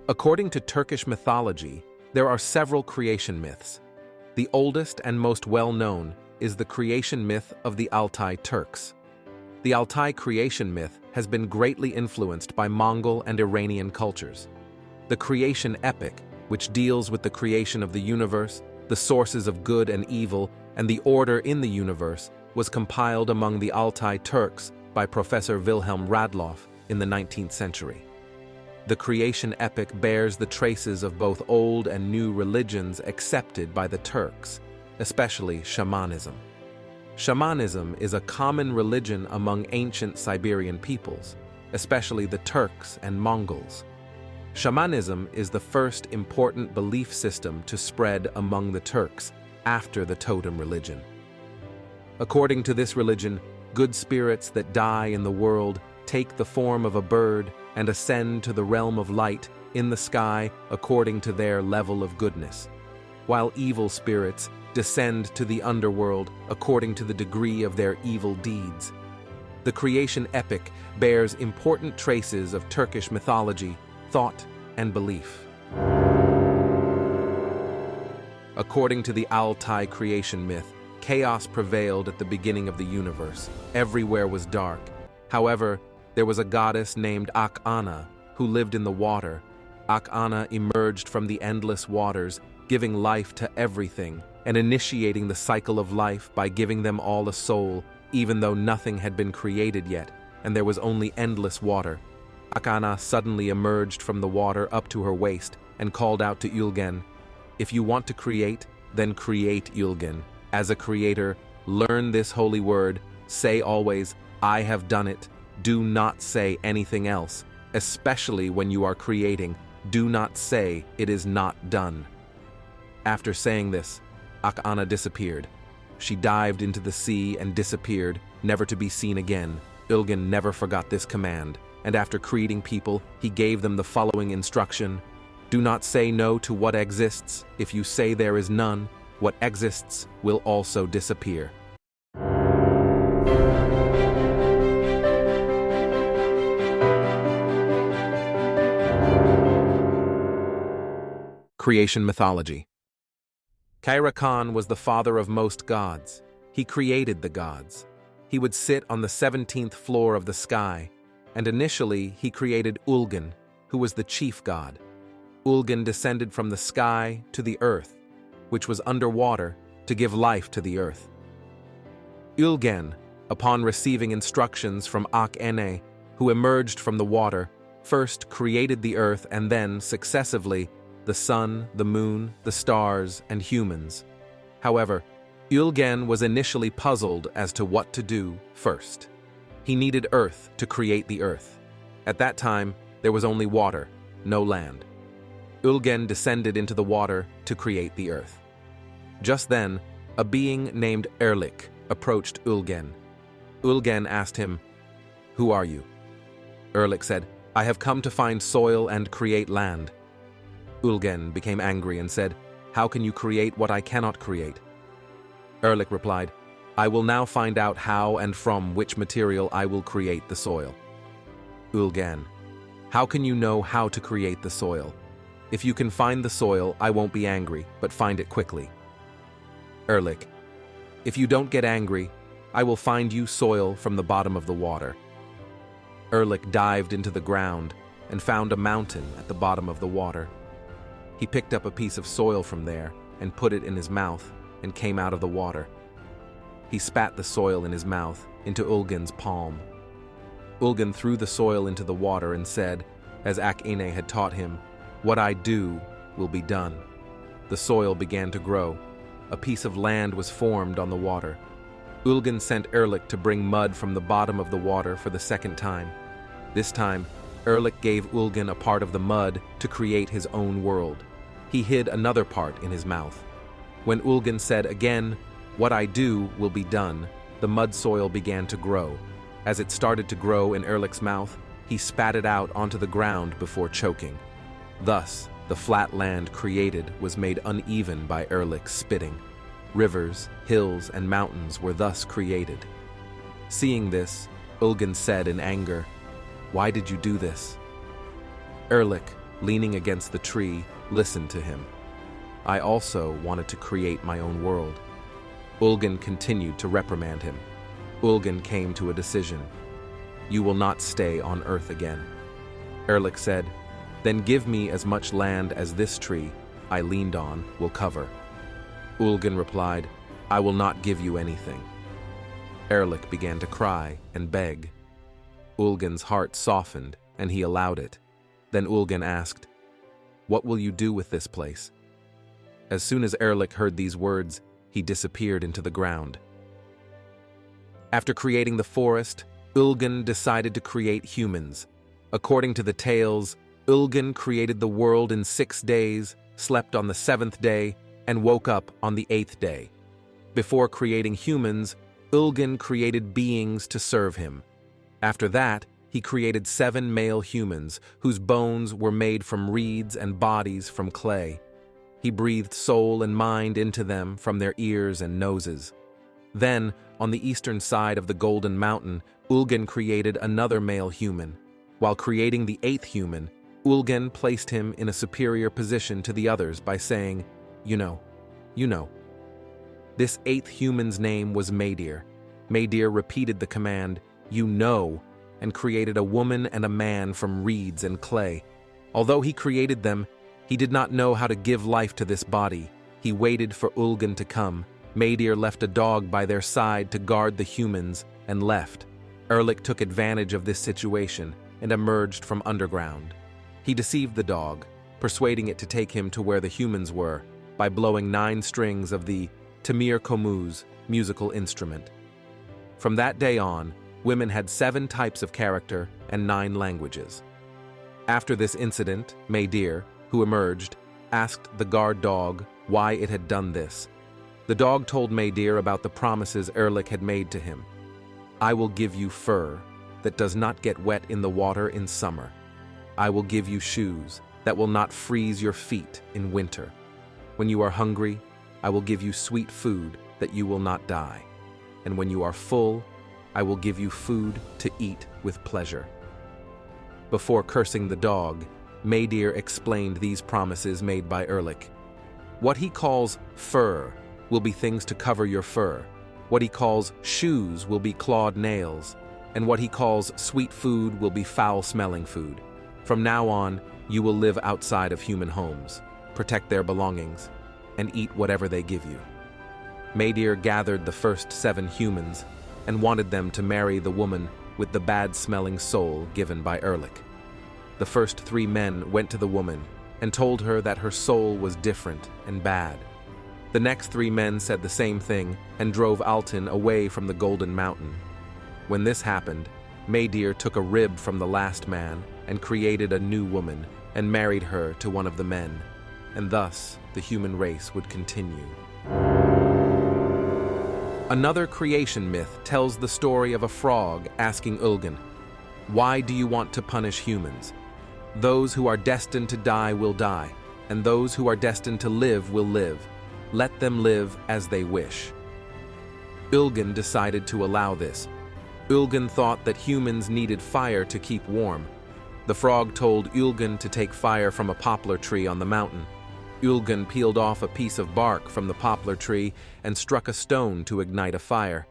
According to Turkish mythology, there are several creation myths. The oldest and most well-known is the creation myth of the Altai Turks. The Altai creation myth has been greatly influenced by Mongol and Iranian cultures. The creation epic, which deals with the creation of the universe, the sources of good and evil, and the order in the universe, was compiled among the Altai Turks by Professor Wilhelm Radloff in the 19th century. The creation epic bears the traces of both old and new religions accepted by the Turks, especially Shamanism. Shamanism is a common religion among ancient Siberian peoples, especially the Turks and Mongols. Shamanism is the first important belief system to spread among the Turks after the totem religion. According to this religion, good spirits that die in the world take the form of a bird and ascend to the realm of light in the sky according to their level of goodness, while evil spirits descend to the underworld according to the degree of their evil deeds. The creation epic bears important traces of Turkish mythology, thought, and belief. According to the Altai creation myth, chaos prevailed at the beginning of the universe. Everywhere was dark. However, there was a goddess named Ak-Ana who lived in the water. Ak-Ana emerged from the endless waters, giving life to everything and initiating the cycle of life by giving them all a soul, even though nothing had been created yet and there was only endless water. Ak-Ana suddenly emerged from the water up to her waist and called out to Ülgen, "If you want to create, then create, Ülgen. As a creator, learn this holy word. Say always, 'I have done it.' Do not say anything else, especially when you are creating. Do not say it is not done." After saying this, Ak-Ana disappeared. She dived into the sea and disappeared, never to be seen again. Ülgen never forgot this command, and after creating people, he gave them the following instruction: "Do not say no to what exists. If you say there is none, what exists will also disappear." Creation mythology. Kaira Khan was the father of most gods. He created the gods. He would sit on the 17th floor of the sky, and initially he created Ülgen, who was the chief god. Ülgen descended from the sky to the earth, which was underwater, to give life to the earth. Ülgen, upon receiving instructions from Ak-Ene, who emerged from the water, first created the earth and then, successively, the sun, the moon, the stars, and humans. However, Ülgen was initially puzzled as to what to do first. He needed earth to create the earth. At that time, there was only water, no land. Ülgen descended into the water to create the earth. Just then, a being named Erlik approached Ülgen. Ülgen asked him, "Who are you?" Erlik said, "I have come to find soil and create land." Ülgen became angry and said, "How can you create what I cannot create?" Erlik replied, "I will now find out how and from which material I will create the soil." Ülgen, "How can you know how to create the soil? If you can find the soil, I won't be angry, but find it quickly." Erlik, "If you don't get angry, I will find you soil from the bottom of the water." Erlik dived into the ground and found a mountain at the bottom of the water. He picked up a piece of soil from there and put it in his mouth and came out of the water. He spat the soil in his mouth into Ülgen's palm. Ülgen threw the soil into the water and said, as Ak-Ene had taught him, "What I do will be done." The soil began to grow. A piece of land was formed on the water. Ülgen sent Erlik to bring mud from the bottom of the water for the second time. This time, Erlik gave Ülgen a part of the mud to create his own world. He hid another part in his mouth. When Ülgen said again, "What I do will be done," the mud soil began to grow. As it started to grow in Erlik's mouth, he spat it out onto the ground before choking. Thus, the flat land created was made uneven by Erlik's spitting. Rivers, hills, and mountains were thus created. Seeing this, Ülgen said in anger, "Why did you do this?" Erlik, leaning against the tree, listened to him. I also wanted to create my own world. Ulgan continued to reprimand him. Ulgan came to a decision. You will not stay on Earth again. Erlich said, then give me as much land as this tree I leaned on will cover. Ulgan replied, I will not give you anything. Erlich began to cry and beg. Ulgan's heart softened, and he allowed it. Then Ulgan asked, what will you do with this place? As soon as Erlich heard these words, he disappeared into the ground. After creating the forest, Ulgan decided to create humans. According to the tales, Ulgan created the world in 6 days, slept on the 7th day, and woke up on the 8th day. Before creating humans, Ulgan created beings to serve him. After that, he created 7 male humans whose bones were made from reeds and bodies from clay. He breathed soul and mind into them from their ears and noses. Then, on the eastern side of the Golden Mountain, Ulgan created another male human. While creating the 8th human, Ulgan placed him in a superior position to the others by saying, you know. This 8th human's name was Madir. Madir repeated the command, you know, and created a woman and a man from reeds and clay. Although he created them, he did not know how to give life to this body. He waited for Ulgan to come. Madir left a dog by their side to guard the humans and left. Erlich took advantage of this situation and emerged from underground. He deceived the dog, persuading it to take him to where the humans were by blowing 9 strings of the tamir komuz musical instrument. From that day on, women had 7 types of character and 9 languages. After this incident, Madir, who emerged, asked the guard dog why it had done this. The dog told Madir about the promises Erlich had made to him. I will give you fur that does not get wet in the water in summer. I will give you shoes that will not freeze your feet in winter. When you are hungry, I will give you sweet food that you will not die. And when you are full, I will give you food to eat with pleasure. Before cursing the dog, Madir explained these promises made by Erlich. What he calls fur will be things to cover your fur. What he calls shoes will be clawed nails. And what he calls sweet food will be foul-smelling food. From now on, you will live outside of human homes, protect their belongings, and eat whatever they give you. Madir gathered the first 7 humans and wanted them to marry the woman with the bad-smelling soul given by Erlich. The first 3 men went to the woman and told her that her soul was different and bad. The next 3 men said the same thing and drove Altan away from the Golden Mountain. When this happened, Madir took a rib from the last man and created a new woman and married her to one of the men, and thus the human race would continue. Another creation myth tells the story of a frog asking Ulgan, why do you want to punish humans? Those who are destined to die will die, and those who are destined to live will live. Let them live as they wish. Ulgan decided to allow this. Ulgan thought that humans needed fire to keep warm. The frog told Ulgan to take fire from a poplar tree on the mountain. Ulgan peeled off a piece of bark from the poplar tree and struck a stone to ignite a fire.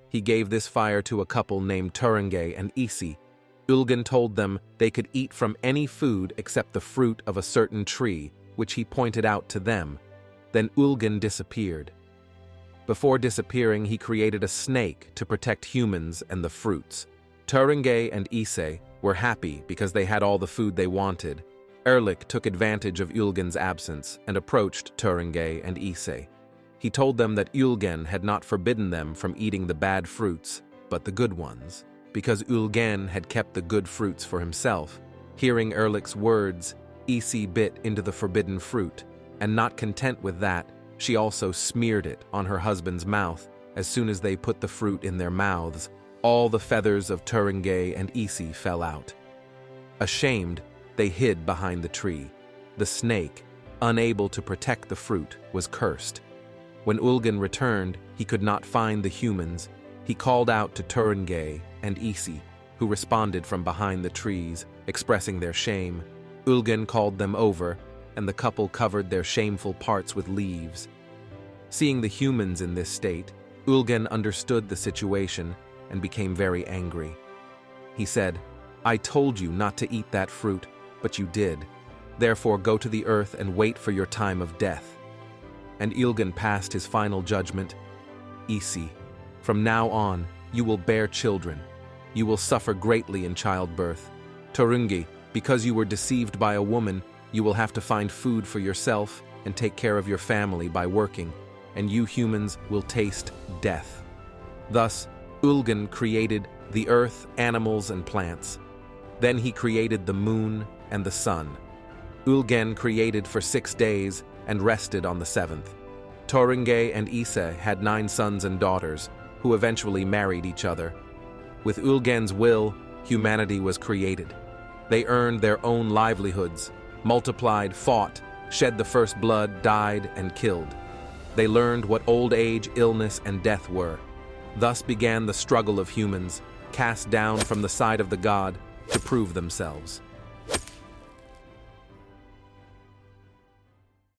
He gave this fire to a couple named Turenge and Isi. Ulgan told them they could eat from any food except the fruit of a certain tree, which he pointed out to them. Then Ulgan disappeared. Before disappearing, he created a snake to protect humans and the fruits. Turenge and Ise were happy because they had all the food they wanted. Erlich took advantage of Ulgan's absence and approached Turenge and Ise. He told them that Ulgan had not forbidden them from eating the bad fruits, but the good ones, because Ulgan had kept the good fruits for himself. Hearing Erlich's words, Ise bit into the forbidden fruit, and not content with that, she also smeared it on her husband's mouth. As soon as they put the fruit in their mouths, all the feathers of Turenge and Isi fell out. Ashamed, they hid behind the tree. The snake, unable to protect the fruit, was cursed. When Ulgan returned, he could not find the humans. He called out to Turenge and Isi, who responded from behind the trees, expressing their shame. Ulgen called them over, and the couple covered their shameful parts with leaves. Seeing the humans in this state, Ulgen understood the situation and became very angry. He said, "I told you not to eat that fruit, but you did. Therefore go to the earth and wait for your time of death." And Ulgen passed his final judgment. "Isi, from now on, you will bear children. You will suffer greatly in childbirth. Turungi, because you were deceived by a woman, you will have to find food for yourself and take care of your family by working, and you humans will taste death." Thus, Ulgen created the earth, animals, and plants. Then he created the moon and the sun. Ulgen created for 6 days and rested on the 7th. Turungi and Ise had 9 sons and daughters, who eventually married each other. With Ulgen's will, humanity was created. They earned their own livelihoods, multiplied, fought, shed the first blood, died, and killed. They learned what old age, illness, and death were. Thus began the struggle of humans, cast down from the side of the god to prove themselves.